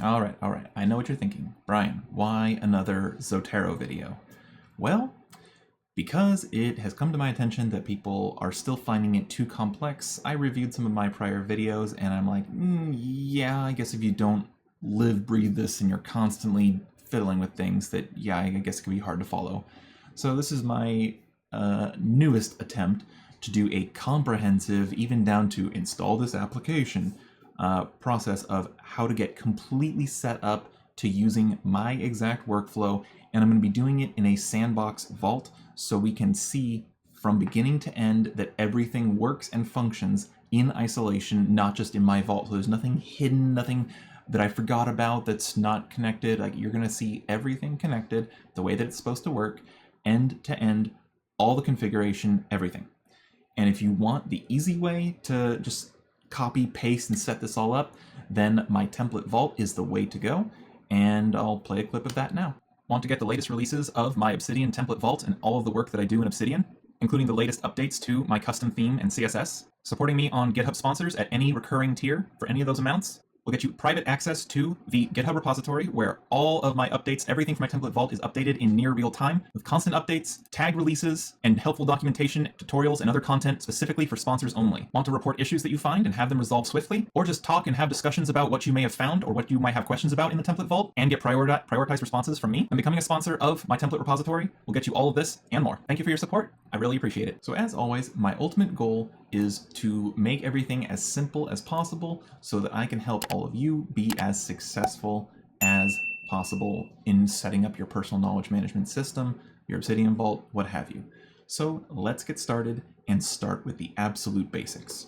All right. I know what you're thinking. Bryan, why another Zotero video? Well, because it has come to my attention that people are still finding it too complex. I reviewed some of my prior videos and I'm like, yeah, I guess if you don't live, breathe this and you're constantly fiddling with things, that, yeah, I guess it can be hard to follow. So this is my newest attempt to do a comprehensive, even down to install this application, process of how to get completely set up to using my exact workflow. And I'm going to be doing it in a sandbox vault so we can see from beginning to end that everything works and functions in isolation, not just in my vault. So there's nothing hidden, nothing that I forgot about that's not connected. Like, you're going to see everything connected the way that it's supposed to work, end to end, all the configuration, everything. And if you want the easy way to just copy, paste, and set this all up, then my template vault is the way to go. And I'll play a clip of that now. Want to get the latest releases of my Obsidian template vault and all of the work that I do in Obsidian, including the latest updates to my custom theme and CSS? Supporting me on GitHub sponsors at any recurring tier for any of those amounts will get you private access to the GitHub repository where all of my updates, everything from my template vault, is updated in near real time with constant updates, tagged releases, and helpful documentation, tutorials, and other content specifically for sponsors only. Want to report issues that you find and have them resolved swiftly? Or just talk and have discussions about what you may have found or what you might have questions about in the template vault and get prioritized responses from me? And becoming a sponsor of my template repository will get you all of this and more. Thank you for your support. I really appreciate it. So as always, my ultimate goal is to make everything as simple as possible so that I can help all of you be as successful as possible in setting up your personal knowledge management system, your Obsidian vault, what have you. So let's get started and start with the absolute basics.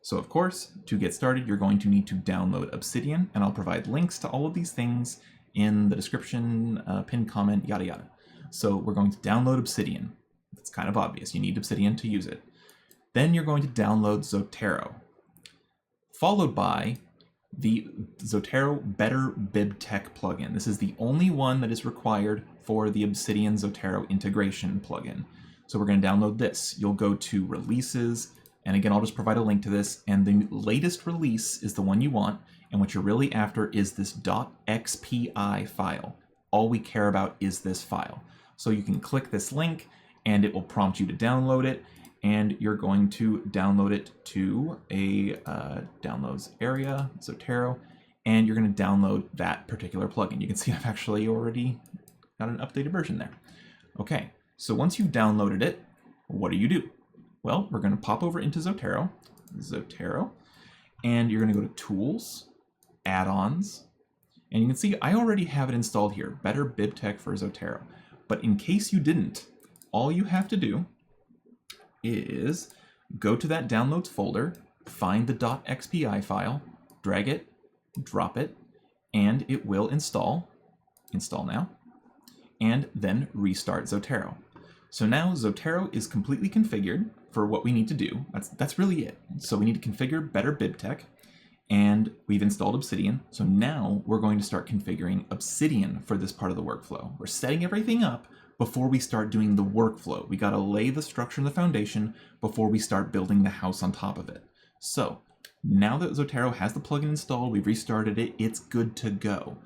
So of course, to get started, you're going to need to download Obsidian, and I'll provide links to all of these things in the description, pinned comment, yada yada. So we're going to download Obsidian. It's kind of obvious, you need Obsidian to use it. Then you're going to download Zotero, followed by the Zotero Better Bibtex plugin. This is the only one that is required for the Obsidian Zotero integration plugin. So we're going to download this. You'll go to releases, and again, I'll just provide a link to this, and the latest release is the one you want, and what you're really after is this .xpi file. All we care about is this file. So you can click this link, and it will prompt you to download it, and you're going to download it to a downloads area, Zotero, and you're going to download that particular plugin. You can see I've actually already got an updated version there. Okay, so once you've downloaded it, what do? Well, we're going to pop over into Zotero, and you're going to go to Tools, Add-ons, and you can see I already have it installed here, Better Bibtex for Zotero. But in case you didn't, all you have to do is go to that downloads folder, find the .xpi file, drag it, drop it, and it will install. Install now, and then restart Zotero. So now Zotero is completely configured for what we need to do. That's really it. So we need to configure Better Bibtex, and we've installed Obsidian. So now we're going to start configuring Obsidian for this part of the workflow. We're setting everything up before we start doing the workflow. We got to lay the structure and the foundation before we start building the house on top of it. So now that Zotero has the plugin installed, we've restarted it, it's good to go.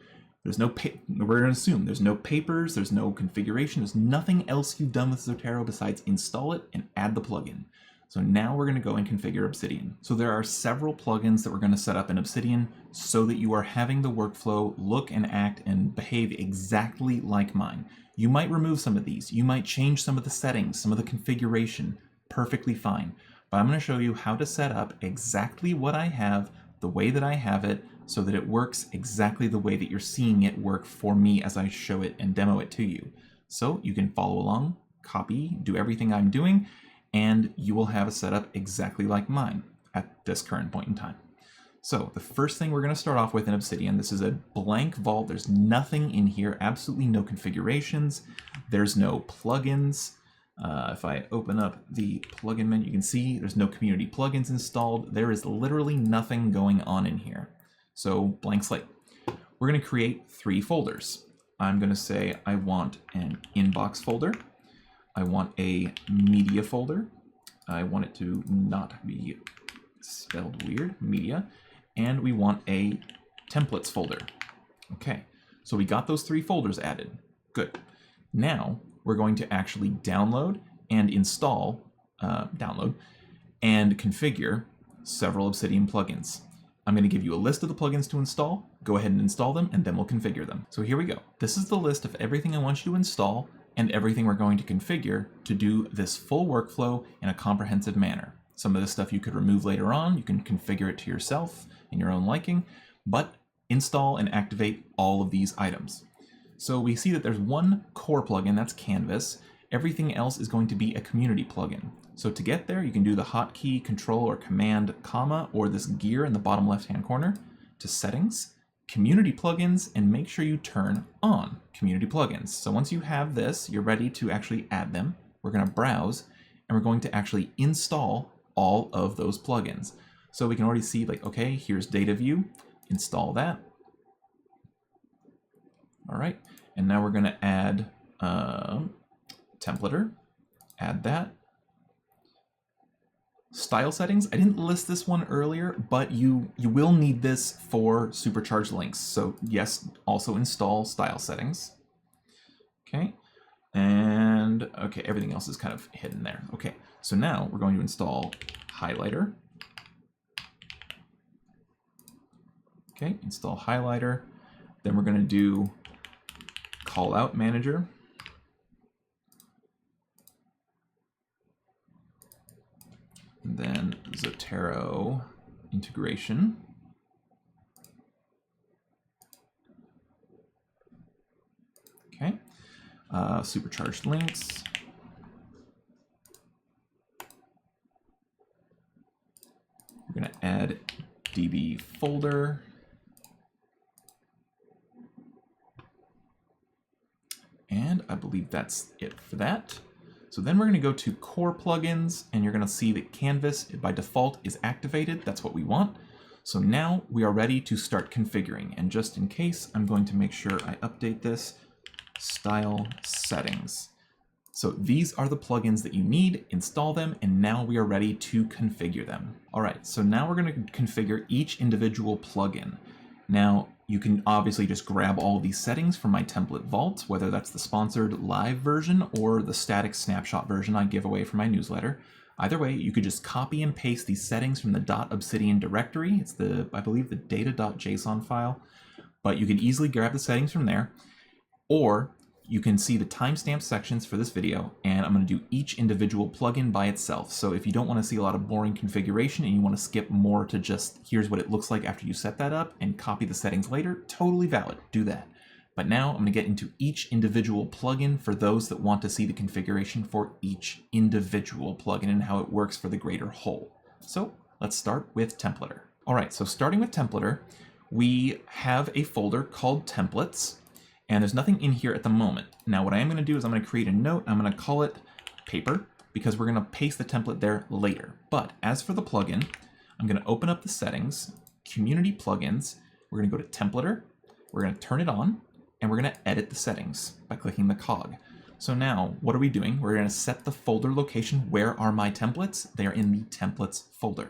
There's no we're going to assume there's no papers, there's no configuration, there's nothing else you've done with Zotero besides install it and add the plugin. So now we're going to go and configure Obsidian. So there are several plugins that we're going to set up in Obsidian so that you are having the workflow look and act and behave exactly like mine. You might remove some of these. You might change some of the settings, some of the configuration. Perfectly fine. But I'm going to show you how to set up exactly what I have, the way that I have it, so that it works exactly the way that you're seeing it work for me as I show it and demo it to you. So you can follow along, copy, do everything I'm doing, and you will have a setup exactly like mine at this current point in time. So the first thing we're going to start off with in Obsidian, this is a blank vault. There's nothing in here, absolutely no configurations. There's no plugins. If I open up the plugin menu, you can see there's no community plugins installed. There is literally nothing going on in here. So blank slate. We're going to create 3 folders. I'm going to say I want an inbox folder. I want a media folder. I want it to not be spelled weird, media. And we want a templates folder. Okay, so we got those 3 folders added. Good. Now we're going to actually download and install, download and configure several Obsidian plugins. I'm going to give you a list of the plugins to install. Go ahead and install them, and then we'll configure them. So here we go. This is the list of everything I want you to install and everything we're going to configure to do this full workflow in a comprehensive manner. Some of this stuff you could remove later on. You can configure it to yourself in your own liking, but install and activate all of these items. So we see that there's one core plugin, that's Canvas. Everything else is going to be a community plugin. So to get there, you can do the hotkey control or command comma or this gear in the bottom left-hand corner to settings, community plugins, and make sure you turn on community plugins. So once you have this, you're ready to actually add them. We're going to browse and we're going to actually install all of those plugins. So we can already see like, okay, here's Dataview, install that. All right, and now we're going to add Templater, add that. Style settings, I didn't list this one earlier, but you will need this for Supercharged Links. So yes, also install style settings. Okay, and okay, everything else is kind of hidden there. Okay, so now we're going to install Highlightr. Okay, install Highlightr. Then we're going to do Callout Manager. And then Zotero integration. Okay, Supercharged Links. We're going to add DB folder. And I believe that's it for that. So then we're going to go to core plugins, and you're going to see that Canvas by default is activated. That's what we want. So now we are ready to start configuring. And just in case, I'm going to make sure I update this. Style settings. So these are the plugins that you need, install them, and now we are ready to configure them. All right, so now we're going to configure each individual plugin. Now, you can obviously just grab all of these settings from my template vault, whether that's the sponsored live version or the static snapshot version I give away for my newsletter. Either way, you could just copy and paste these settings from the .obsidian directory. It's the, I believe, the data.json file, but you can easily grab the settings from there, or you can see the timestamp sections for this video, and I'm going to do each individual plugin by itself. So if you don't want to see a lot of boring configuration and you want to skip more to just here's what it looks like after you set that up and copy the settings later, totally valid, do that. But now I'm going to get into each individual plugin for those that want to see the configuration for each individual plugin and how it works for the greater whole. So let's start with Templater. All right, so starting with Templater, we have a folder called templates. And there's nothing in here at the moment. Now what I am going to do is I'm going to create a note. I'm going to call it paper because we're going to paste the template there later. But as for the plugin, I'm going to open up the settings, community plugins. We're going to go to Templater. We're going to turn it on, and we're going to edit the settings by clicking the cog. So now what are we doing? We're going to set the folder location. Where are my templates? They are in the templates folder.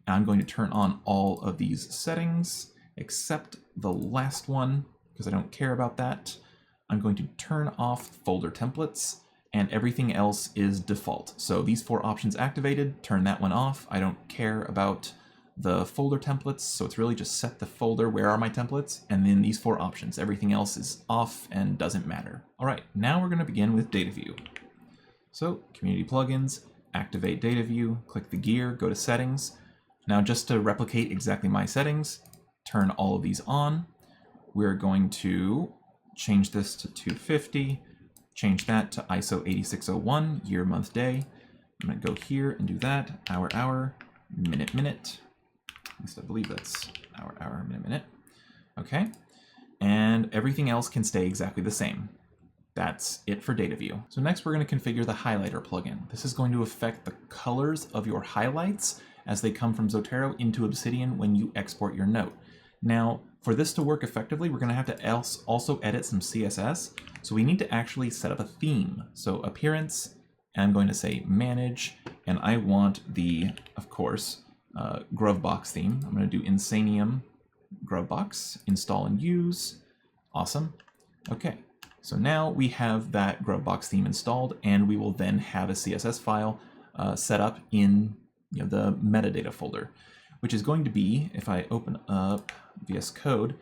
And I'm going to turn on all of these settings except the last one, because I don't care about that. I'm going to turn off folder templates, and everything else is default. So these 4 options activated, turn that one off. I don't care about the folder templates, so it's really just set the folder, where are my templates, and then these 4 options. Everything else is off and doesn't matter. All right, now we're going to begin with Dataview. So community plugins, activate Dataview, click the gear, go to settings. Now just to replicate exactly my settings, turn all of these on. We're going to change this to 250, change that to ISO 8601, year, month, day. I'm going to go here and do that, hour, minute, at least I believe that's hour, minute. Okay, and everything else can stay exactly the same. That's it for Dataview. So next we're going to configure the Highlightr plugin. This is going to affect the colors of your highlights as they come from Zotero into Obsidian when you export your note. Now, for this to work effectively, we're going to have to also edit some CSS. So we need to actually set up a theme. So appearance, and I'm going to say manage, and I want the, of course, Grovebox theme. I'm going to do Insanium Grovebox, install and use. Awesome. Okay, so now we have that Grovebox theme installed, and we will then have a CSS file set up in the metadata folder, which is going to be, if I open up VS Code,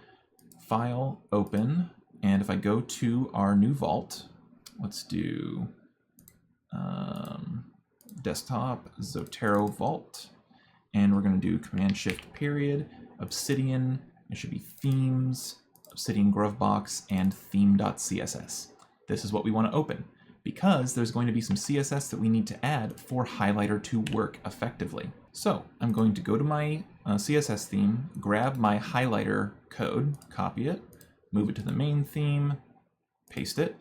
File, Open, and if I go to our new vault, let's do Desktop Zotero Vault, and we're going to do Command-Shift period, Obsidian, it should be themes, Obsidian Grovebox, and theme.css. This is what we want to open, because there's going to be some CSS that we need to add for Highlightr to work effectively. So I'm going to go to my CSS theme, grab my Highlightr code, copy it, move it to the main theme, paste it,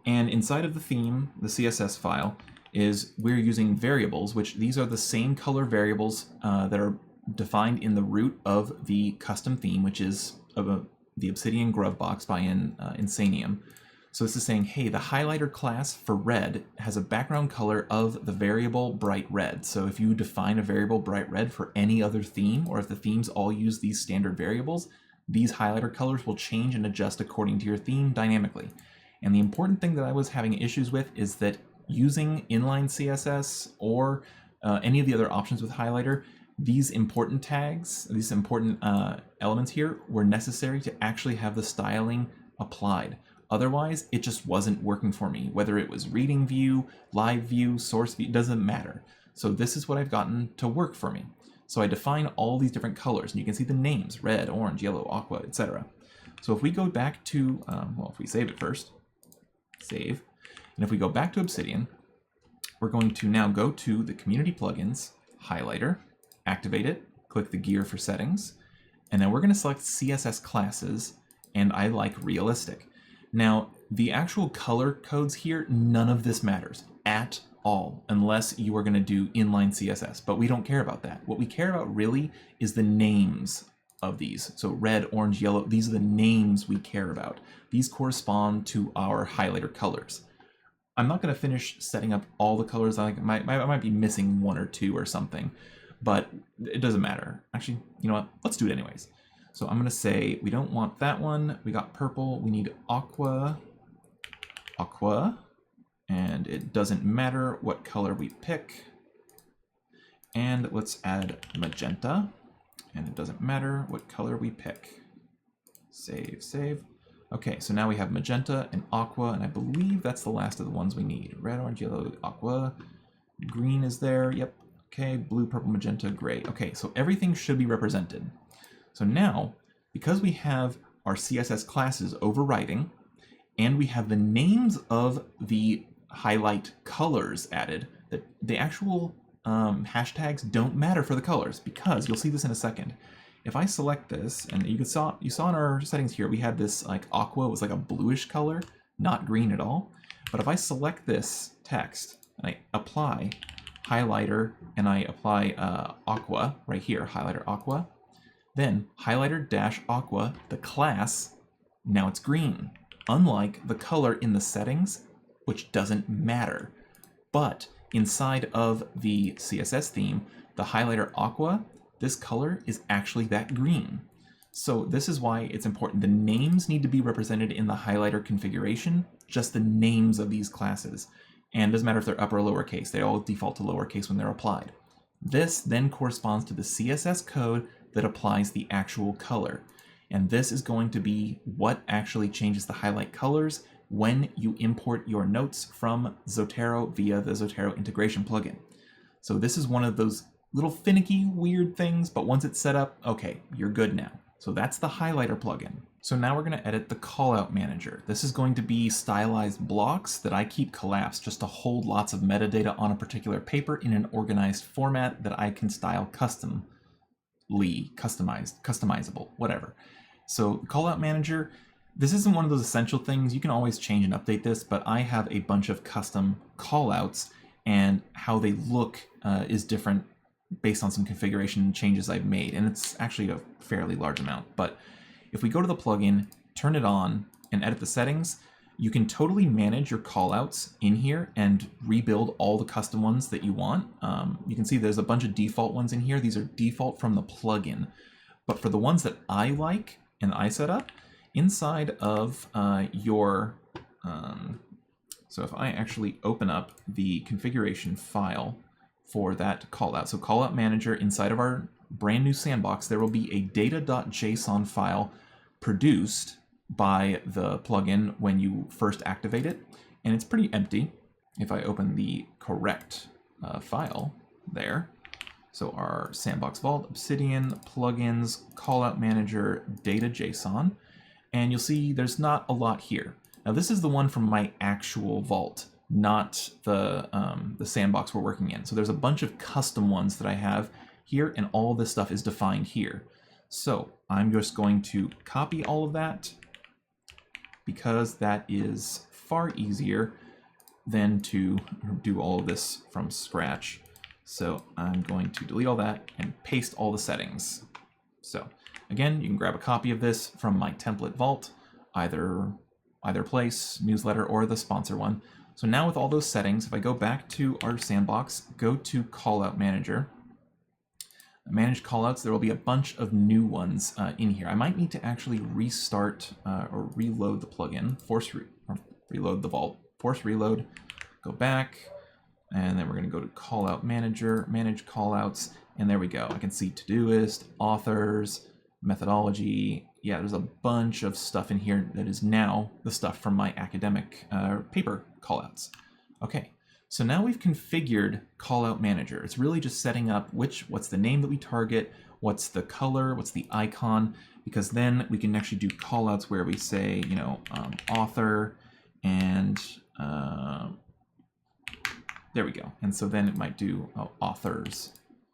and inside of the theme, the CSS file, we're using variables, which these are the same color variables that are defined in the root of the custom theme, which is the Obsidian Grovebox by Insanium. So this is saying, hey, the Highlightr class for red has a background color of the variable bright red. So if you define a variable bright red for any other theme, or if the themes all use these standard variables, these Highlightr colors will change and adjust according to your theme dynamically. And the important thing that I was having issues with is that using inline CSS or any of the other options with Highlightr, these important tags, these important elements here were necessary to actually have the styling applied. Otherwise, it just wasn't working for me. Whether it was reading view, live view, source view, it doesn't matter. So this is what I've gotten to work for me. So I define all these different colors, and you can see the names, red, orange, yellow, aqua, etc. So if we go back to, if we save it first, save, and if we go back to Obsidian, we're going to now go to the community plugins, Highlightr, activate it, click the gear for settings, and then we're going to select CSS classes, and I like realistic. Now, the actual color codes here, none of this matters at all, unless you are going to do inline CSS, but we don't care about that. What we care about really is the names of these. So red, orange, yellow, these are the names we care about. These correspond to our Highlightr colors. I'm not going to finish setting up all the colors. I might be missing one or two or something, but it doesn't matter. Actually, you know what? Let's do it anyways. So I'm going to say we don't want that one. We got purple. We need aqua, and it doesn't matter what color we pick. And let's add magenta, and it doesn't matter what color we pick. Save, save. Okay, so now we have magenta and aqua, and I believe that's the last of the ones we need. Red, orange, yellow, aqua. Green is there. Yep. Okay, blue, purple, magenta, gray. Okay, so everything should be represented. So now, because we have our CSS classes overriding, and we have the names of the highlight colors added, that the actual hashtags don't matter for the colors, because you'll see this in a second. If I select this, and you saw in our settings here, we had this like aqua was like a bluish color, not green at all. But if I select this text and I apply Highlightr and I apply aqua right here, Highlightr aqua, then Highlightr-aqua, the class, now it's green, unlike the color in the settings, which doesn't matter. But inside of the CSS theme, the Highlightr aqua, this color is actually that green. So this is why it's important. The names need to be represented in the Highlightr configuration, just the names of these classes. And it doesn't matter if they're upper or lowercase, they all default to lowercase when they're applied. This then corresponds to the CSS code that applies the actual color. And this is going to be what actually changes the highlight colors when you import your notes from Zotero via the Zotero integration plugin. So this is one of those little finicky, weird things, but once it's set up, okay, you're good now. So that's the Highlightr plugin. So now we're going to edit the Callout Manager. This is going to be stylized blocks that I keep collapsed just to hold lots of metadata on a particular paper in an organized format that I can style customizable, whatever. So Callout Manager, this isn't one of those essential things. You can always change and update this, but I have a bunch of custom callouts, and how they look is different based on some configuration changes I've made, and it's actually a fairly large amount. But if we go to the plugin, turn it on, and edit the settings, you can totally manage your callouts in here and rebuild all the custom ones that you want. You can see there's a bunch of default ones in here. These are default from the plugin. But for the ones that I like and I set up, inside of so if I actually open up the configuration file for that callout, so Callout Manager inside of our brand new sandbox, there will be a data.json file produced by the plugin when you first activate it, and it's pretty empty. If I open the correct file there, so our sandbox vault, Obsidian, plugins, Callout Manager, data.json, and you'll see there's not a lot here. Now this is the one from my actual vault, not the sandbox we're working in. So there's a bunch of custom ones that I have here, and all this stuff is defined here. So I'm just going to copy all of that because that is far easier than to do all of this from scratch. So I'm going to delete all that and paste all the settings. So again, you can grab a copy of this from my template vault, either place, newsletter, or the sponsor one. So now with all those settings, if I go back to our sandbox, go to Callout Manager, manage callouts, there will be a bunch of new ones in here. I might need to actually restart or reload the plugin, reload the vault, force reload, go back, and then we're going to go to Callout Manager, manage callouts, and there we go. I can see Todoist, authors, methodology. Yeah, there's a bunch of stuff in here that is now the stuff from my academic paper callouts. Okay, so now we've configured Callout Manager. It's really just setting up what's the name that we target, what's the color, what's the icon, because then we can actually do callouts where we say, author, and there we go. And so then it might do authors.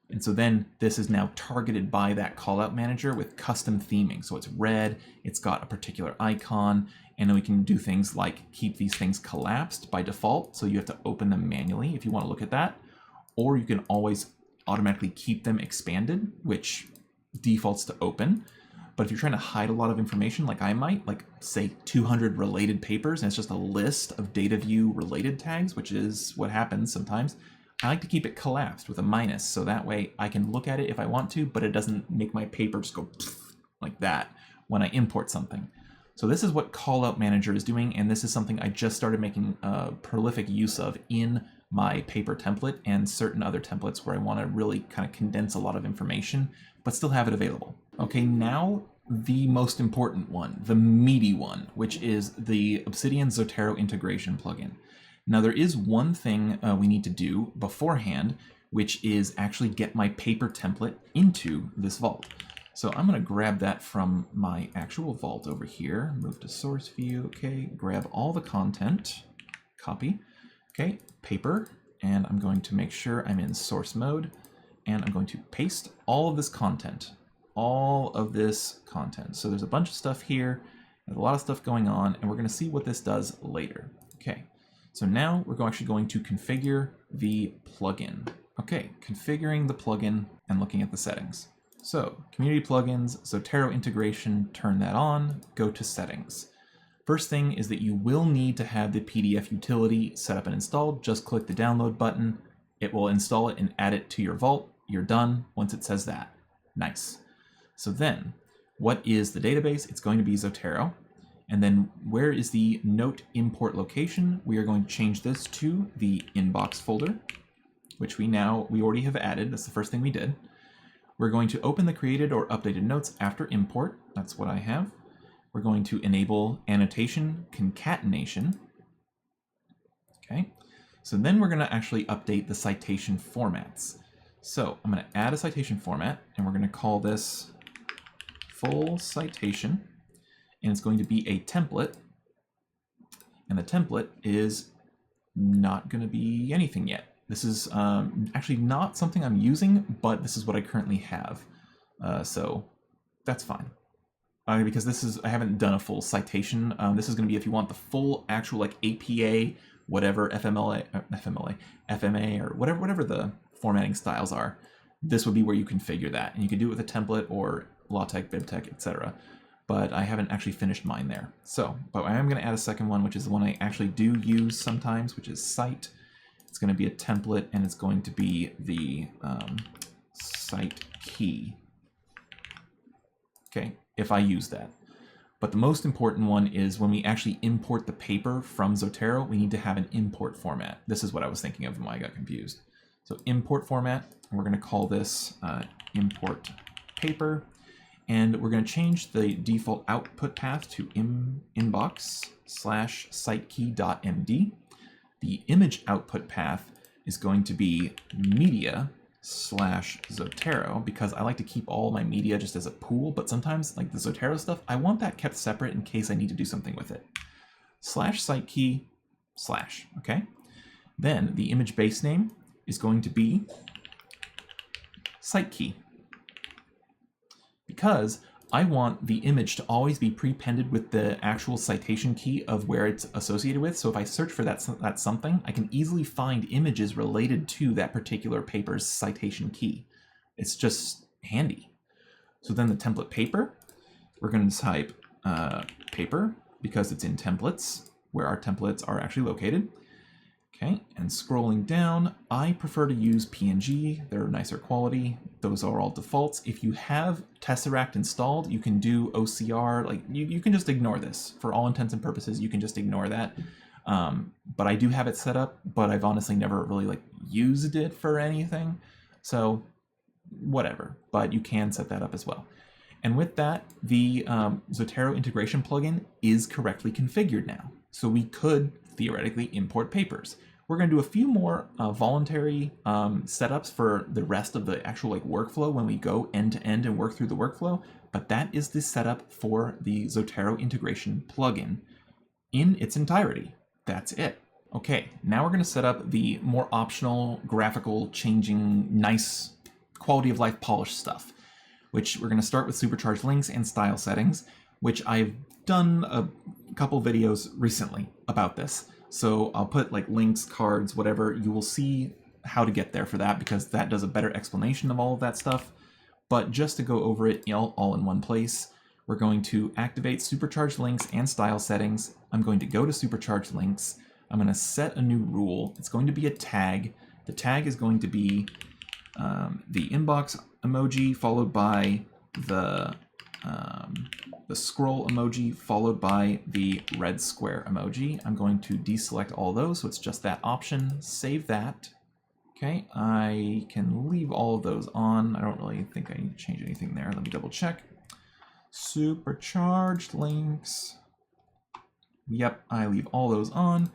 And so then this is now targeted by that Callout Manager with custom theming. So it's red, it's got a particular icon, and then we can do things like keep these things collapsed by default. So you have to open them manually if you want to look at that. Or you can always automatically keep them expanded, which defaults to open. But if you're trying to hide a lot of information, like I might, like say 200 related papers, and it's just a list of Dataview related tags, which is what happens sometimes, I like to keep it collapsed with a minus, so that way I can look at it if I want to, but it doesn't make my paper just go like that when I import something. So this is what Callout Manager is doing, and this is something I just started making prolific use of in my paper template and certain other templates where I want to really kind of condense a lot of information, but still have it available. Okay, now the most important one, the meaty one, which is the Obsidian Zotero integration plugin. Now there is one thing we need to do beforehand, which is actually get my paper template into this vault. So I'm going to grab that from my actual vault over here, move to source view, okay, grab all the content, copy, okay, paper, and I'm going to make sure I'm in source mode, and I'm going to paste all of this content, So there's a bunch of stuff here, there's a lot of stuff going on, and we're going to see what this does later. Okay. So now we're actually going to configure the plugin. Okay, configuring the plugin and looking at the settings. So community plugins, Zotero integration, turn that on, go to settings. First thing is that you will need to have the PDF utility set up and installed. Just click the download button. It will install it and add it to your vault. You're done once it says that. Nice. So then, what is the database? It's going to be Zotero. And then where is the note import location? We are going to change this to the inbox folder, which we already have added. That's the first thing we did. We're going to open the created or updated notes after import. That's what I have. We're going to enable annotation concatenation. Okay. So then we're going to actually update the citation formats. So I'm going to add a citation format, and we're going to call this full citation. And it's going to be a template, and the template is not going to be anything yet. This is actually not something I'm using, but this is what I currently have. So that's fine. Because I haven't done a full citation. This is going to be if you want the full actual like APA, whatever, FMA, or whatever the formatting styles are. This would be where you configure that. And you can do it with a template or LaTeX, Bibtex, etc. But I haven't actually finished mine there. But I am going to add a second one, which is the one I actually do use sometimes, which is site. It's going to be a template, and it's going to be the site key. Okay, if I use that. But the most important one is when we actually import the paper from Zotero, we need to have an import format. This is what I was thinking of and why I got confused. So import format, and we're going to call this import paper. And we're going to change the default output path to inbox/sitekey.md. The image output path is going to be media/Zotero, because I like to keep all my media just as a pool, but sometimes, like the Zotero stuff, I want that kept separate in case I need to do something with it. /sitekey/, okay? Then the image base name is going to be sitekey, because I want the image to always be prepended with the actual citation key of where it's associated with. So if I search for that something, I can easily find images related to that particular paper's citation key. It's just handy. So then the template paper, we're going to type paper because it's in templates, where our templates are actually located. Okay, and scrolling down, I prefer to use PNG. They're nicer quality. Those are all defaults. If you have Tesseract installed, you can do OCR. Like you can just ignore this. For all intents and purposes, you can just ignore that. But I do have it set up, but I've honestly never really used it for anything. So whatever, but you can set that up as well. And with that, the Zotero integration plugin is correctly configured now. So we could theoretically import papers. We're going to do a few more voluntary setups for the rest of the actual workflow when we go end to end and work through the workflow, but that is the setup for the Zotero integration plugin in its entirety. That's it. Okay, now we're going to set up the more optional, graphical, changing, nice, quality of life polished stuff, which we're going to start with supercharged links and style settings, which I've done a couple videos recently about this. So I'll put links, cards, whatever. You will see how to get there for that, because that does a better explanation of all of that stuff. But just to go over it all in one place, we're going to activate supercharged links and style settings. I'm going to go to supercharged links. I'm going to set a new rule. It's going to be a tag. The tag is going to be the inbox emoji followed by the scroll emoji followed by the red square emoji. I'm going to deselect all those, so it's just that option. Save that. Okay, I can leave all of those on. I don't really think I need to change anything there. Let me double check. Supercharged links. Yep, I leave all those on.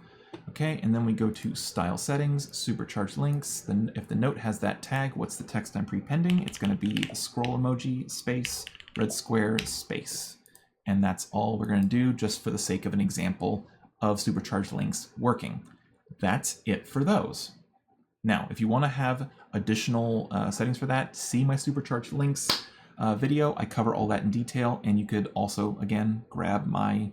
Okay, and then we go to style settings, supercharged links. Then if the note has that tag, what's the text I'm prepending? It's going to be the scroll emoji space red square space. And that's all we're going to do, just for the sake of an example of supercharged links working. That's it for those. Now, if you want to have additional settings for that, see my supercharged links video. I cover all that in detail, and you could also, again, grab my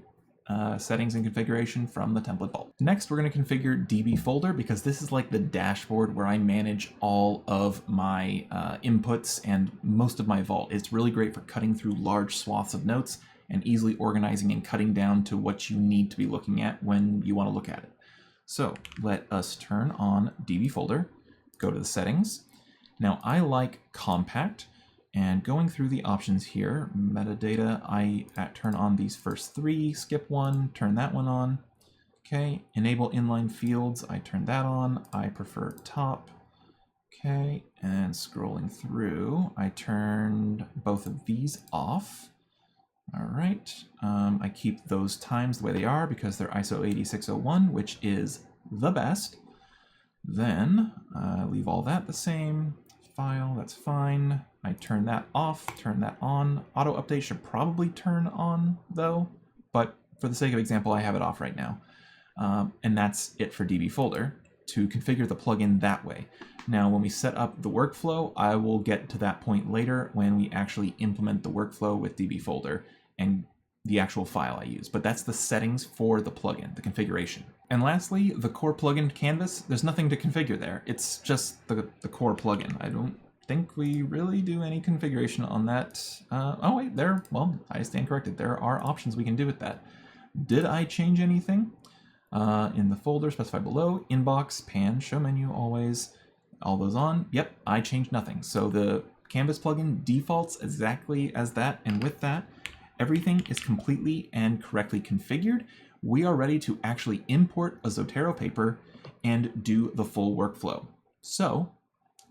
settings and configuration from the template vault. Next, we're going to configure DB folder, because this is like the dashboard where I manage all of my inputs and most of my vault. It's really great for cutting through large swaths of notes and easily organizing and cutting down to what you need to be looking at when you want to look at it. So let us turn on DB folder, go to the settings. Now I like compact, and going through the options here, metadata, I turn on these first three, skip one, turn that one on. Okay, enable inline fields, I turn that on. I prefer top. Okay, and scrolling through, I turned both of these off. All right, I keep those times the way they are because they're ISO 8601, which is the best. Then leave all that the same. File, that's fine. I turn that off, turn that on. Auto update should probably turn on though, but for the sake of example, I have it off right now. And that's it for DB folder to configure the plugin that way. Now, when we set up the workflow, I will get to that point later when we actually implement the workflow with DB folder and the actual file I use. But that's the settings for the plugin, the configuration. And lastly, the core plugin canvas, there's nothing to configure there. It's just the core plugin. I don't think we really do any configuration on that. Oh wait, I stand corrected. There are options we can do with that. Did I change anything? In the folder specified below, inbox, pan, show menu, always, all those on. Yep, I changed nothing. So the canvas plugin defaults exactly as that, and with that, everything is completely and correctly configured, we are ready to actually import a Zotero paper and do the full workflow. So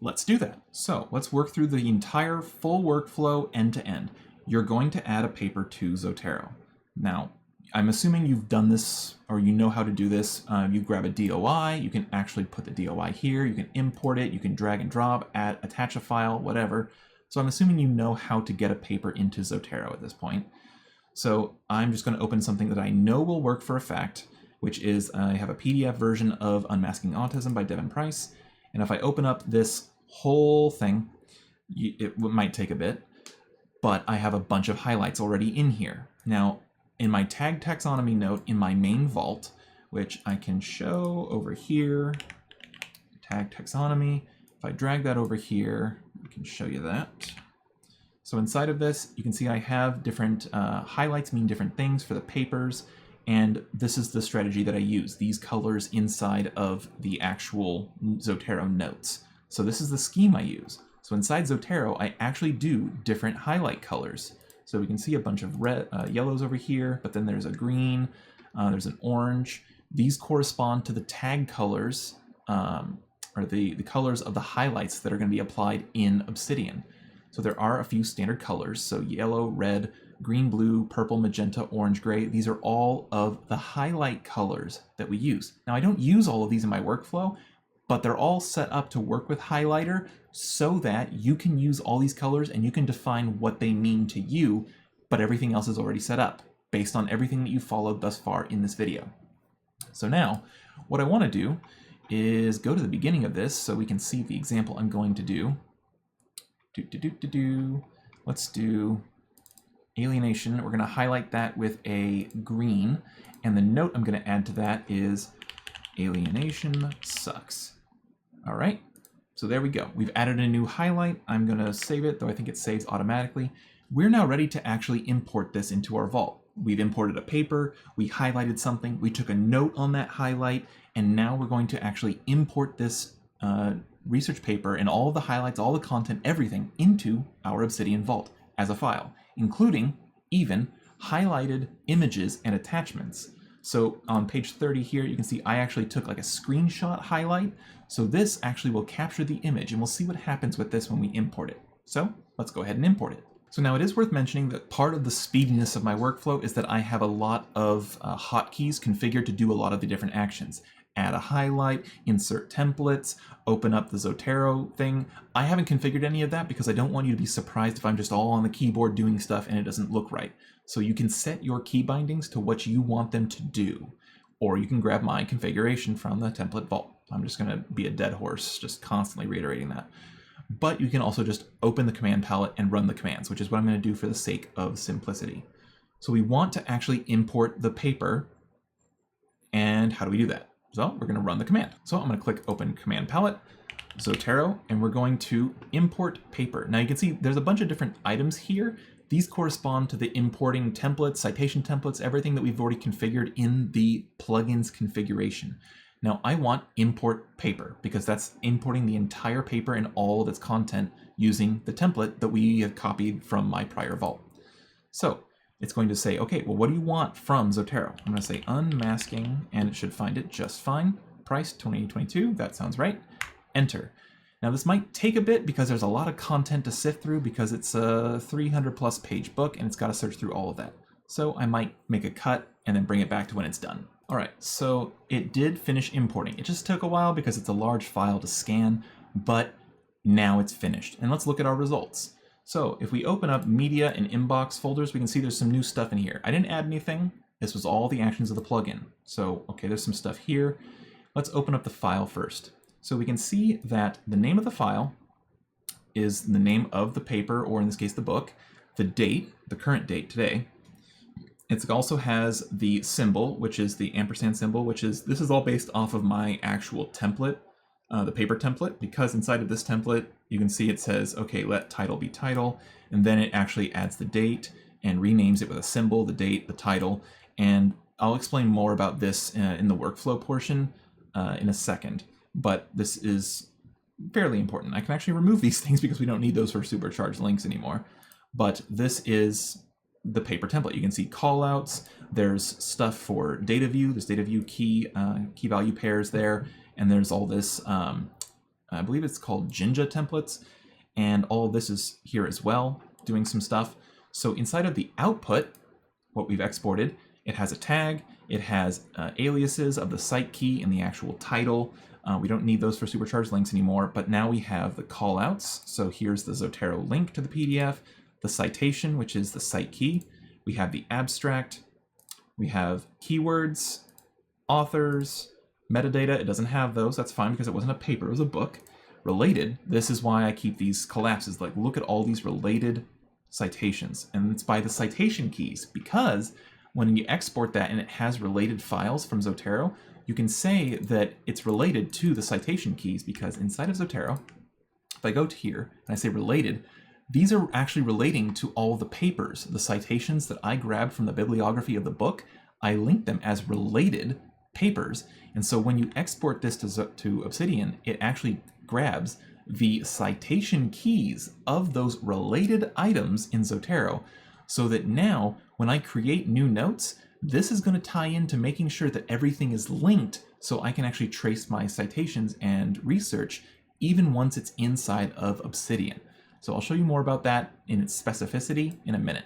let's do that. So let's work through the entire full workflow end to end. You're going to add a paper to Zotero. Now, I'm assuming you've done this or you know how to do this. You grab a DOI, you can actually put the DOI here, you can import it, you can drag and drop, add, attach a file, whatever. So I'm assuming you know how to get a paper into Zotero at this point. So I'm just going to open something that I know will work for a fact, which is I have a PDF version of Unmasking Autism by Devin Price. And if I open up this whole thing, it might take a bit, but I have a bunch of highlights already in here. Now, in my tag taxonomy note in my main vault, which I can show over here, tag taxonomy, if I drag that over here, I can show you that. So inside of this, you can see I have different highlights mean different things for the papers, and this is the strategy that I use, these colors inside of the actual Zotero notes. So this is the scheme I use. So inside Zotero, I actually do different highlight colors. So we can see a bunch of red, yellows over here, but then there's a green, there's an orange. These correspond to the tag colors, or the colors of the highlights that are going to be applied in Obsidian. So there are a few standard colors, so yellow, red, green, blue, purple, magenta, orange, gray. These are all of the highlight colors that we use. Now, I don't use all of these in my workflow, but they're all set up to work with Highlightr so that you can use all these colors and you can define what they mean to you, but everything else is already set up based on everything that you followed thus far in this video. So now, what I want to do is go to the beginning of this so we can see the example I'm going to do. Let's do alienation. We're going to highlight that with a green, and the note I'm going to add to that is alienation sucks. All right, so there we go. We've added a new highlight. I'm going to save it, though I think it saves automatically. We're now ready to actually import this into our vault. We've imported a paper, we highlighted something, we took a note on that highlight, and now we're going to actually import this research paper and all of the highlights, all the content, everything into our Obsidian vault as a file, including even highlighted images and attachments. So on page 30 here, you can see I actually took like a screenshot highlight. So this actually will capture the image, and we'll see what happens with this when we import it. So let's go ahead and import it. So now it is worth mentioning that part of the speediness of my workflow is that I have a lot of hotkeys configured to do a lot of the different actions. Add a highlight, insert templates, open up the Zotero thing. I haven't configured any of that because I don't want you to be surprised if I'm just all on the keyboard doing stuff and it doesn't look right. So you can set your key bindings to what you want them to do, or you can grab my configuration from the template vault. I'm just going to be a dead horse, just constantly reiterating that. But you can also just open the command palette and run the commands, which is what I'm going to do for the sake of simplicity. So we want to actually import the paper. And how do we do that? So we're going to run the command. So I'm going to click Open Command Palette, Zotero, and we're going to import paper. Now you can see there's a bunch of different items here. These correspond to the importing templates, citation templates, everything that we've already configured in the plugins configuration. Now I want import paper because that's importing the entire paper and all of its content using the template that we have copied from my prior vault. So it's going to say, okay, well, what do you want from Zotero? I'm going to say unmasking, and it should find it just fine. Price 2022, that sounds right. Enter. Now this might take a bit because there's a lot of content to sift through because it's a 300 plus page book and it's got to search through all of that. So I might make a cut and then bring it back to when it's done. All right, so it did finish importing. It just took a while because it's a large file to scan, but now it's finished. And let's look at our results. So if we open up media and inbox folders, we can see there's some new stuff in here. I didn't add anything. This was all the actions of the plugin. So, okay, there's some stuff here. Let's open up the file first. So we can see that the name of the file is the name of the paper, or in this case, the book, the date, the current date today. It also has the symbol, which is the ampersand symbol, this is all based off of my actual template, the paper template, because inside of this template, you can see it says, okay, let title be title, and then it actually adds the date and renames it with a symbol, the date, the title, and I'll explain more about this in the workflow portion in a second, but this is fairly important. I can actually remove these things because we don't need those for supercharged links anymore, but this is the paper template. You can see callouts. There's stuff for Dataview. There's Dataview key value pairs there, and there's all this. I believe it's called Jinja templates, and all this is here as well, doing some stuff. So inside of the output, what we've exported, it has a tag. It has aliases of the site key and the actual title. We don't need those for Supercharged Links anymore, but now we have the callouts. So here's the Zotero link to the PDF, the citation, which is the site key. We have the abstract. We have keywords, authors, metadata. It doesn't have those. That's fine because it wasn't a paper, it was a book. Related, this is why I keep these collapses. Like, look at all these related citations. And it's by the citation keys, because when you export that and it has related files from Zotero, you can say that it's related to the citation keys, because inside of Zotero, if I go to here and I say related, these are actually relating to all the papers, the citations that I grabbed from the bibliography of the book. I link them as related papers. And so when you export this to Obsidian, it actually grabs the citation keys of those related items in Zotero, so that now when I create new notes, this is going to tie into making sure that everything is linked, so I can actually trace my citations and research even once it's inside of Obsidian. So I'll show you more about that in its specificity in a minute.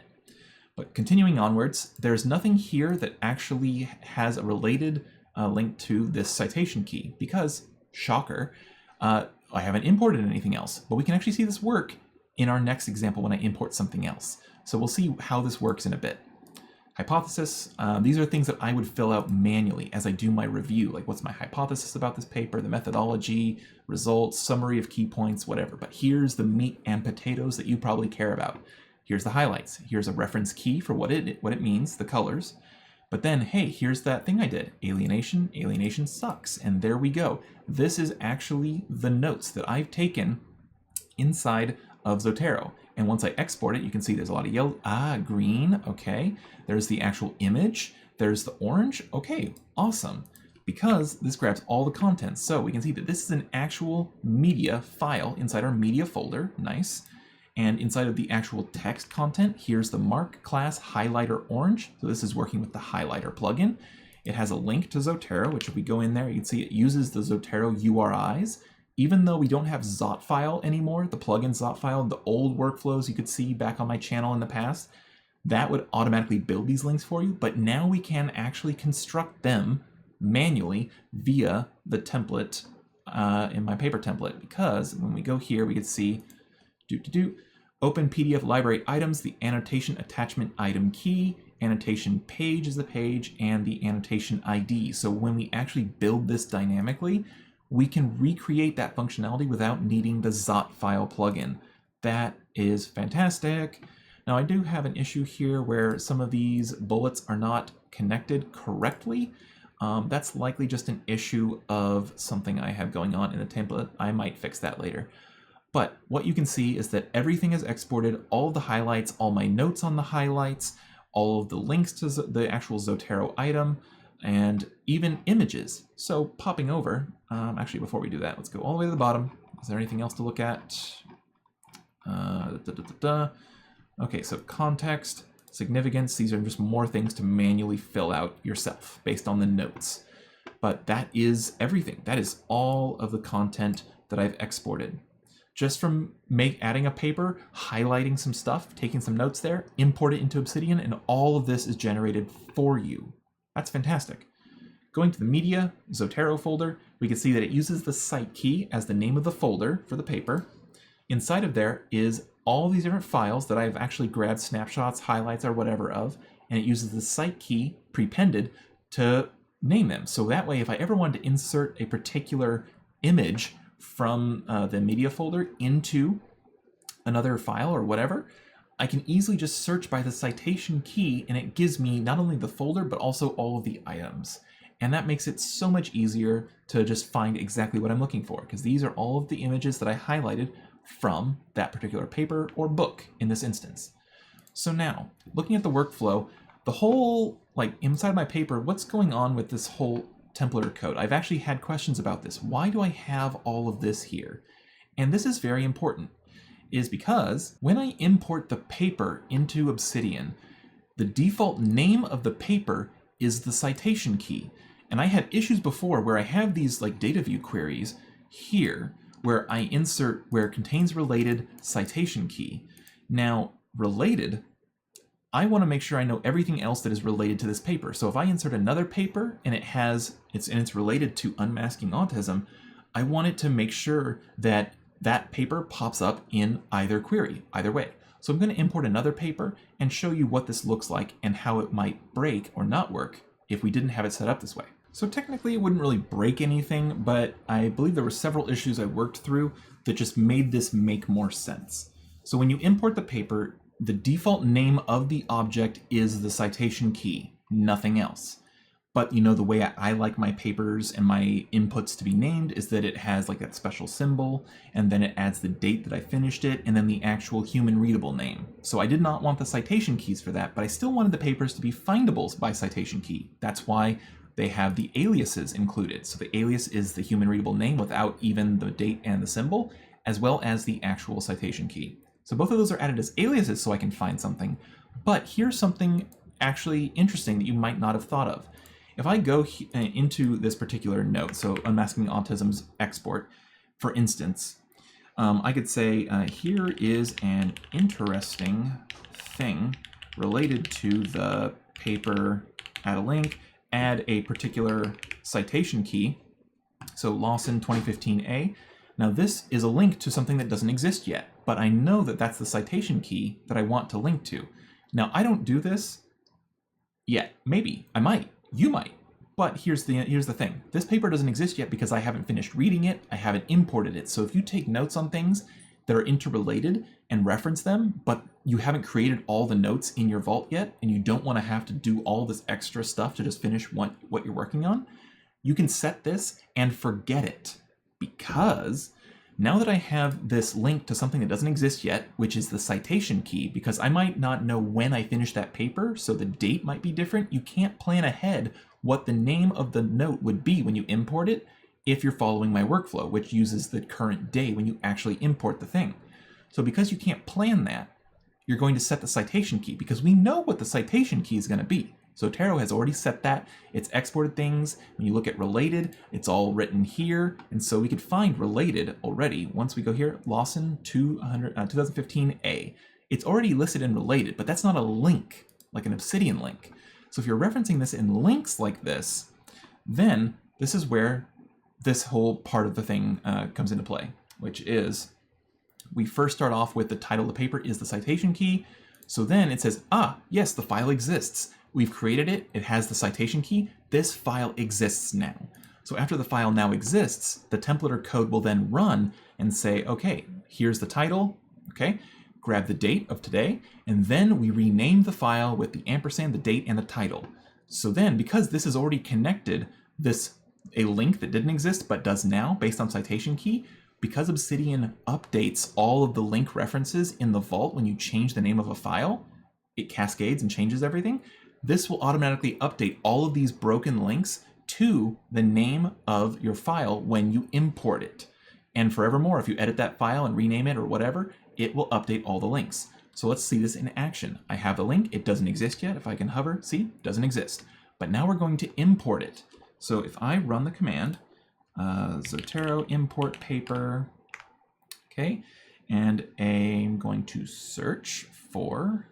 But continuing onwards, there's nothing here that actually has a related link to this citation key, because, shocker, I haven't imported anything else. But we can actually see this work in our next example when I import something else. So we'll see how this works in a bit. Hypothesis, these are things that I would fill out manually as I do my review, like what's my hypothesis about this paper, the methodology, results, summary of key points, whatever. But here's the meat and potatoes that you probably care about. Here's the highlights. Here's a reference key for what it means, the colors. But then, hey, here's that thing I did. Alienation, alienation sucks. And there we go. This is actually the notes that I've taken inside of Zotero. And once I export it, you can see there's a lot of yellow, green, okay. There's the actual image, there's the orange, okay, awesome. Because this grabs all the content. So we can see that this is an actual media file inside our media folder, nice. And inside of the actual text content, here's the mark class Highlightr orange. So this is working with the Highlightr plugin. It has a link to Zotero, which if we go in there, you can see it uses the Zotero URIs. Even though we don't have Zotfile anymore, the plugin Zotfile, the old workflows you could see back on my channel in the past, that would automatically build these links for you. But now we can actually construct them manually via the template in my paper template. Because when we go here, we can see open PDF library items, the annotation attachment item key, annotation page is the page, and the annotation ID. So when we actually build this dynamically, we can recreate that functionality without needing the Zotfile plugin. That is fantastic. Now I do have an issue here where some of these bullets are not connected correctly. That's likely just an issue of something I have going on in the template. I might fix that later. But what you can see is that everything is exported, all of the highlights, all my notes on the highlights, all of the links to the actual Zotero item, and even images. So popping over, actually before we do that, let's go all the way to the bottom. Is there anything else to look at? Okay, so context, significance, these are just more things to manually fill out yourself based on the notes. But that is everything. That is all of the content that I've exported. Just from adding a paper, highlighting some stuff, taking some notes there, import it into Obsidian, and all of this is generated for you. That's fantastic. Going to the media Zotero folder, we can see that it uses the site key as the name of the folder for the paper. Inside of there is all these different files that I've actually grabbed snapshots, highlights, or whatever of, and it uses the site key prepended to name them. So that way, if I ever wanted to insert a particular image from the media folder into another file or whatever, I can easily just search by the citation key, and it gives me not only the folder, but also all of the items. And that makes it so much easier to just find exactly what I'm looking for, because these are all of the images that I highlighted from that particular paper or book in this instance. So now, looking at the workflow, the whole, like inside my paper, what's going on with this whole templater code? I've actually had questions about this. Why do I have all of this here? And this is very important, is because when I import the paper into Obsidian, the default name of the paper is the citation key. And I had issues before where I have these like Dataview queries here where I insert where contains related citation key. Now, related, I want to make sure I know everything else that is related to this paper. So if I insert another paper and it's related to unmasking autism, I want it to make sure that that paper pops up in either query, either way. So I'm going to import another paper and show you what this looks like and how it might break or not work if we didn't have it set up this way. So technically it wouldn't really break anything, but I believe there were several issues I worked through that just made this make more sense. So when you import the paper, the default name of the object is the citation key, nothing else. But you know, the way I like my papers and my inputs to be named is that it has like that special symbol, and then it adds the date that I finished it, and then the actual human readable name. So I did not want the citation keys for that, but I still wanted the papers to be findable by citation key. That's why they have the aliases included. So the alias is the human readable name without even the date and the symbol, as well as the actual citation key. So both of those are added as aliases so I can find something. But here's something actually interesting that you might not have thought of. If I go into this particular note, so unmasking autism's export, for instance, I could say, here is an interesting thing related to the paper, add a link, add a particular citation key. So Lawson 2015A. Now this is a link to something that doesn't exist yet, but I know that that's the citation key that I want to link to. Now I don't do this yet. Maybe I might. You might. But here's the thing. This paper doesn't exist yet because I haven't finished reading it. I haven't imported it. So if you take notes on things that are interrelated and reference them, but you haven't created all the notes in your vault yet, and you don't want to have to do all this extra stuff to just finish what you're working on, you can set this and forget it. Because now that I have this link to something that doesn't exist yet, which is the citation key, because I might not know when I finished that paper, so the date might be different, you can't plan ahead what the name of the note would be when you import it if you're following my workflow, which uses the current day when you actually import the thing. So because you can't plan that, you're going to set the citation key because we know what the citation key is going to be. Zotero has already set that. It's exported things. When you look at related, it's all written here. And so we could find related already. Once we go here, Lawson 2015A. It's already listed in related, but that's not a link, like an Obsidian link. So if you're referencing this in links like this, then this is where this whole part of the thing comes into play, which is we first start off with the title of the paper is the citation key. So then it says, yes, the file exists. We've created it. It has the citation key. This file exists now. So after the file now exists, the templater code will then run and say, okay, here's the title. Okay, grab the date of today. And then we rename the file with the ampersand, the date, and the title. So then, because this is already connected, a link that didn't exist but does now based on citation key, because Obsidian updates all of the link references in the vault when you change the name of a file, it cascades and changes everything. This will automatically update all of these broken links to the name of your file when you import it. And forevermore, if you edit that file and rename it or whatever, it will update all the links. So let's see this in action. I have the link. It doesn't exist yet. If I can hover, see, doesn't exist. But now we're going to import it. So if I run the command, Zotero import paper, okay, and I'm going to search for,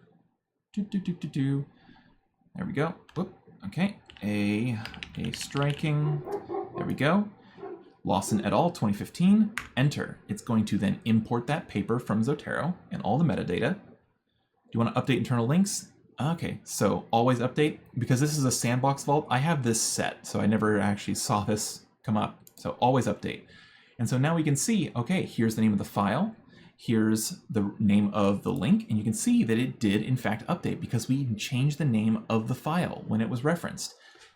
there we go. Whoop. Okay. A striking. There we go. Lawson et al. 2015. Enter. It's going to then import that paper from Zotero and all the metadata. Do you want to update internal links? Okay. So always update. Because this is a sandbox vault, I have this set. So I never actually saw this come up. So always update. And so now we can see, okay, here's the name of the file. Here's the name of the link, and you can see that it did in fact update because we changed the name of the file when it was referenced.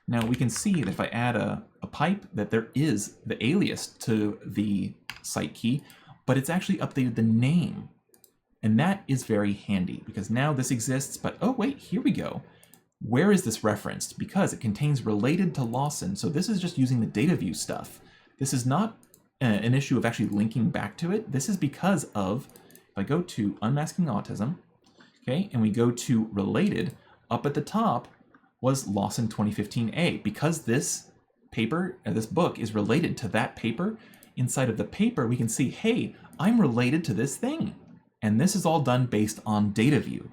Now we can see that if I add a pipe that there is the alias to the site key, but it's actually updated the name. And that is very handy because now this exists, but oh wait, here we go. Where is this referenced? Because it contains related to Lawson. So this is just using the Dataview stuff. This is not an issue of actually linking back to it. This is because of, if I go to unmasking autism, okay, and we go to related, up at the top was Lawson 2015A. Because this paper, this book is related to that paper, inside of the paper we can see, hey, I'm related to this thing. And this is all done based on Dataview.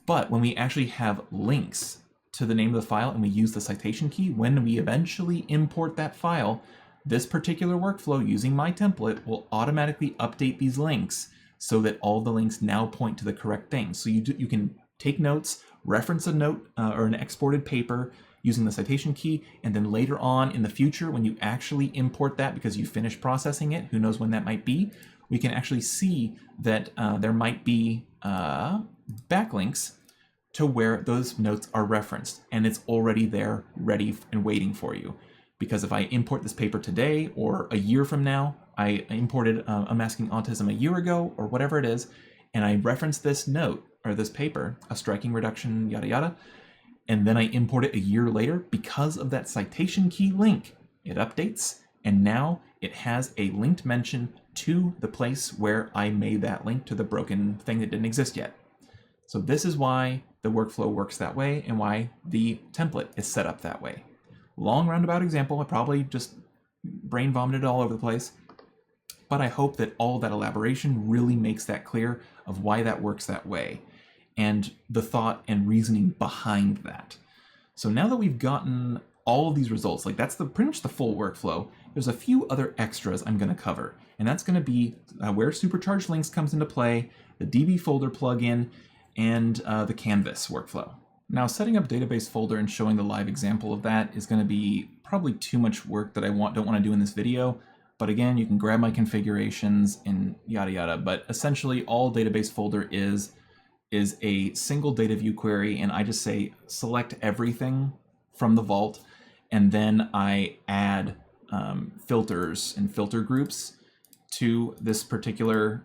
But when we actually have links to the name of the file and we use the citation key, when we eventually import that file, this particular workflow using my template will automatically update these links so that all the links now point to the correct thing. So you can take notes, reference a note or an exported paper using the citation key, and then later on in the future when you actually import that because you finished processing it, who knows when that might be, we can actually see that there might be backlinks to where those notes are referenced, and it's already there ready and waiting for you. Because if I import this paper today or a year from now, I imported Unmasking Autism a year ago or whatever it is, and I reference this note or this paper, a striking reduction, yada yada, and then I import it a year later, because of that citation key link, it updates, and now it has a linked mention to the place where I made that link to the broken thing that didn't exist yet. So this is why the workflow works that way and why the template is set up that way. Long roundabout example, I probably just brain vomited all over the place, but I hope that all that elaboration really makes that clear of why that works that way and the thought and reasoning behind that. So now that we've gotten all of these results, like that's pretty much the full workflow, there's a few other extras I'm going to cover, and that's going to be where Supercharged Links comes into play, the DB folder plugin, and the Canvas workflow. Now, setting up database folder and showing the live example of that is going to be probably too much work that I don't want to do in this video. But again, you can grab my configurations and yada yada. But essentially, all database folder is a single Dataview query, and I just say select everything from the vault, and then I add filters and filter groups to this particular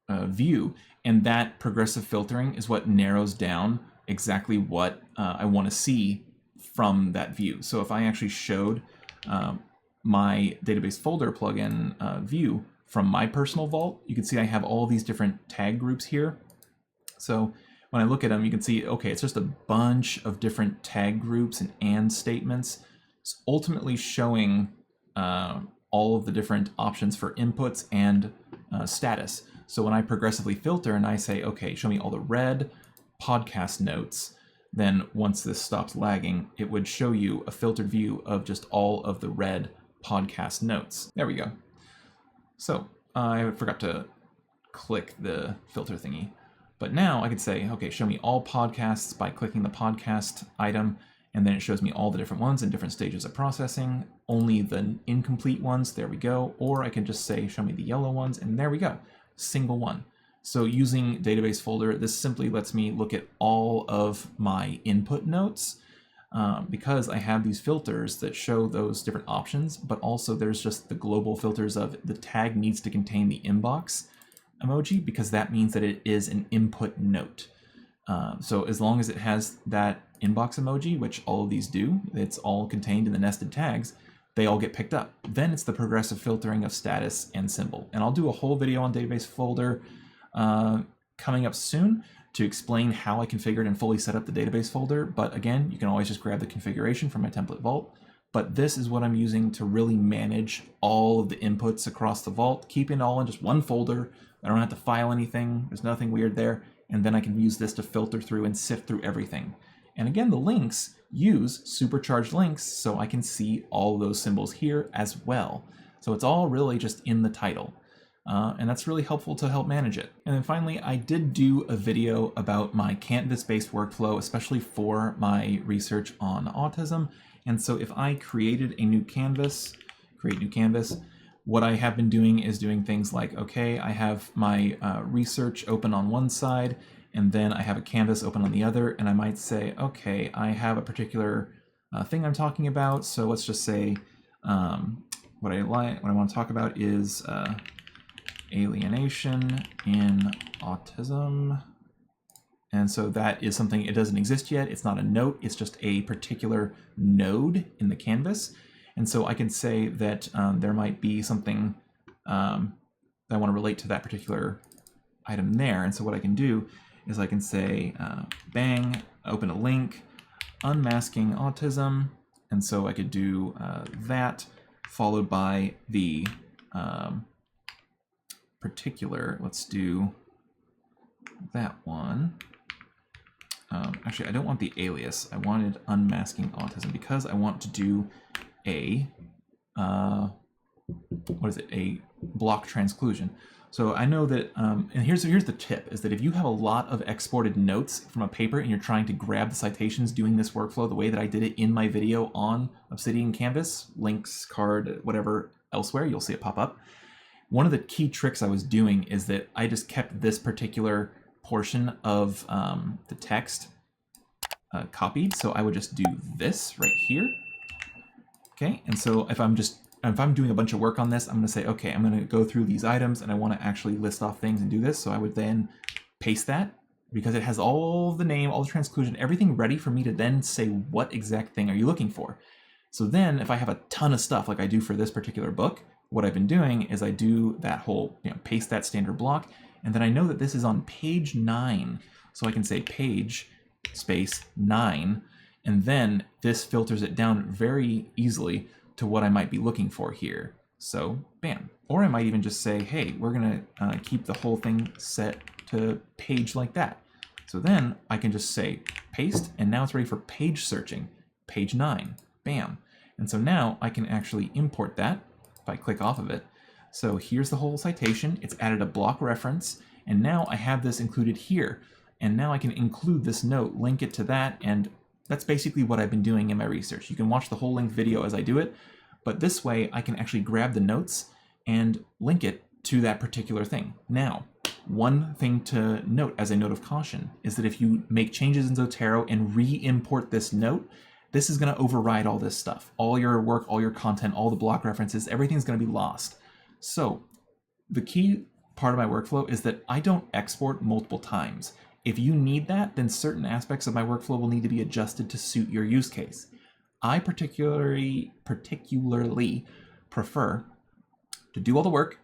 view. And that progressive filtering is what narrows down exactly what I want to see from that view. So if I actually showed my database folder plugin view from my personal vault, you can see I have all these different tag groups here. So when I look at them, you can see, okay, it's just a bunch of different tag groups and statements. It's ultimately showing all of the different options for inputs and status. So when I progressively filter and I say, okay, show me all the red podcast notes, then once this stops lagging, it would show you a filtered view of just all of the red podcast notes. There we go. So I forgot to click the filter thingy. But now I could say, okay, show me all podcasts by clicking the podcast item, and then it shows me all the different ones in different stages of processing, only the incomplete ones, there we go. Or I can just say, show me the yellow ones, and there we go. Single one. So using database folder, this simply lets me look at all of my input notes because I have these filters that show those different options, but also there's just the global filters of the tag needs to contain the inbox emoji because that means that it is an input note. So as long as it has that inbox emoji, which all of these do, it's all contained in the nested tags, they all get picked up. Then it's the progressive filtering of status and symbol. And I'll do a whole video on database folder coming up soon to explain how I configured and fully set up the database folder. But again, you can always just grab the configuration from my template vault. But this is what I'm using to really manage all of the inputs across the vault, keeping it all in just one folder. I don't have to file anything. There's nothing weird there. And then I can use this to filter through and sift through everything. And again, the links use Supercharged Links, so I can see all those symbols here as well. So it's all really just in the title. And that's really helpful to help manage it. And then finally, I did do a video about my Canvas-based workflow, especially for my research on autism. And so if I created a new canvas, create new canvas, what I have been doing is doing things like, okay, I have my research open on one side, and then I have a canvas open on the other, and I might say, okay, I have a particular thing I'm talking about. So let's just say what I want to talk about is alienation in autism. And so that is something, it doesn't exist yet. It's not a note, it's just a particular node in the canvas. And so I can say that there might be something that I want to relate to that particular item there. And so what I can do is I can say bang, open a link, unmasking autism, and so I could do that followed by the particular, let's do that one. Actually, I don't want the alias. I wanted unmasking autism because I want to do a, what is it, a block transclusion. So I know that, and here's the tip, is that if you have a lot of exported notes from a paper and you're trying to grab the citations doing this workflow the way that I did it in my video on Obsidian Canvas, links, card, whatever elsewhere, you'll see it pop up. One of the key tricks I was doing is that I just kept this particular portion of the text copied. So I would just do this right here. Okay, and so if I'm doing a bunch of work on this, I'm going to say, okay, I'm going to go through these items and I want to actually list off things and do this. So I would then paste that because it has all the name, all the transclusion, everything ready for me to then say what exact thing are you looking for. So then if I have a ton of stuff like I do for this particular book, what I've been doing is I do that whole, paste that standard block, and then I know that this is on page 9. So I can say page space 9, and then this filters it down very easily to what I might be looking for here. So bam. Or I might even just say, hey, we're gonna keep the whole thing set to page like that. So then I can just say paste, and now it's ready for page searching, page 9, bam. And so now I can actually import that if I click off of it. So here's the whole citation, it's added a block reference, and now I have this included here. And now I can include this note, link it to that, and that's basically what I've been doing in my research. You can watch the whole length video as I do it, but this way I can actually grab the notes and link it to that particular thing. Now, one thing to note as a note of caution is that if you make changes in Zotero and re-import this note, this is going to override all this stuff. All your work, all your content, all the block references, everything's going to be lost. So the key part of my workflow is that I don't export multiple times. If you need that, then certain aspects of my workflow will need to be adjusted to suit your use case. I particularly prefer to do all the work,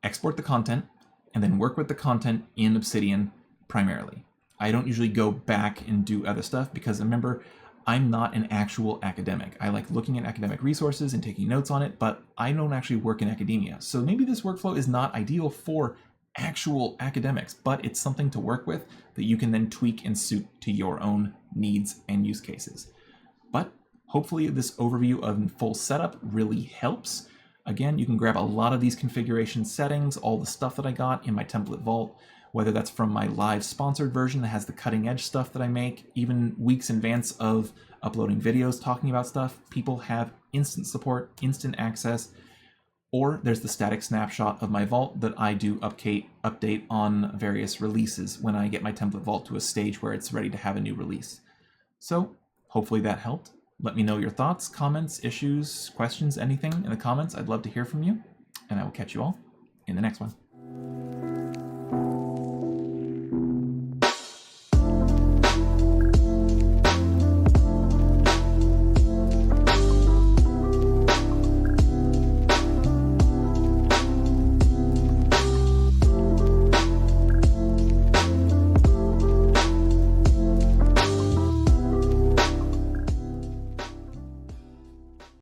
export the content, and then work with the content in Obsidian primarily. I don't usually go back and do other stuff because remember, I'm not an actual academic. I like looking at academic resources and taking notes on it, but I don't actually work in academia. So maybe this workflow is not ideal for actual academics, but it's something to work with that you can then tweak and suit to your own needs and use cases. But hopefully this overview of full setup really helps. Again, you can grab a lot of these configuration settings, all the stuff that I got in my template vault, whether that's from my live sponsored version that has the cutting edge stuff that I make, even weeks in advance of uploading videos talking about stuff. People have instant support, instant access, or there's the static snapshot of my vault that I do update on various releases when I get my template vault to a stage where it's ready to have a new release. So hopefully that helped. Let me know your thoughts, comments, issues, questions, anything in the comments. I'd love to hear from you, and I will catch you all in the next one.